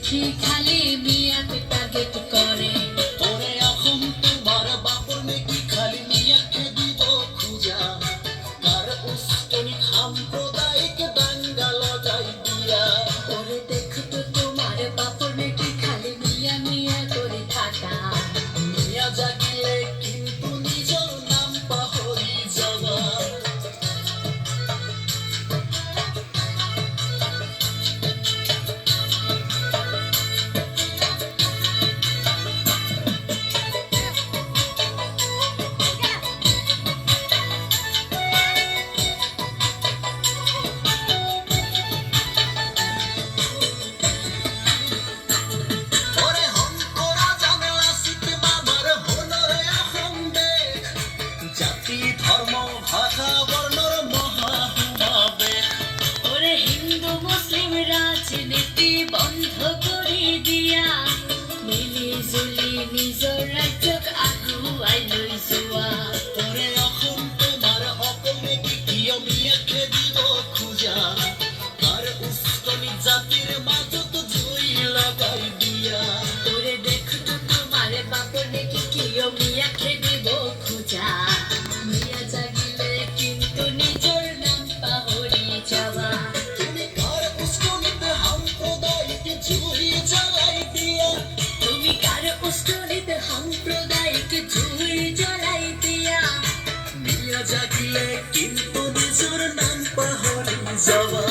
দেখি খালি মিয়াকে টার্গেট করে। ওরে এখন তোমার বাপর নাকি খালি মিয়াকে দিব খুঁজা, কার উস্কানি সাম্প্রদায়িক দাঙ্গা লজাই দিয়া। ওরে দেখতো তোমার বাপর নাকি খালি মিয়া মিয়া করে থাকা। মিয়া জাগিলে কিন্তু নিজের নাম পাহরি যাবা। ওরে হংকরা জামেলা সিতে বাবার হনর এখন দেখ, জাতি ধর্ম ভাষা বর্ণর মহাহুমাবে। ওরে হিন্দু মুসলিম রাজনীতি বন্ধ করে দিয়া, মিলি জুলি নিজর রাজ্যক আগুয়াই লৈ যোৱা। ওরে এখন তোমার অকল নাকি কিয় মিয়াকে দিব খুঁজা, কার উস্কানি জাতির মাজত জুই লাগাই দিয়া। ওরে দেখতো তোমার বাপর নাকি কিয় মিয়াকে দিব খোঁজা। মিয়া জাগিলে কিন্তু নিজর নাম পাহরি যাওয়া। তুমি কার উস্কানিতে সাম্প্রদায়িক জুই জ্বালাই দিয়া। তুমি কার উস্কানিতে সাম্প্রদায়িক জুই জ্বলাই দিয়া। মিয়া জাগিলে কিন্তু নিজের নাম পাহরি যাওয়া।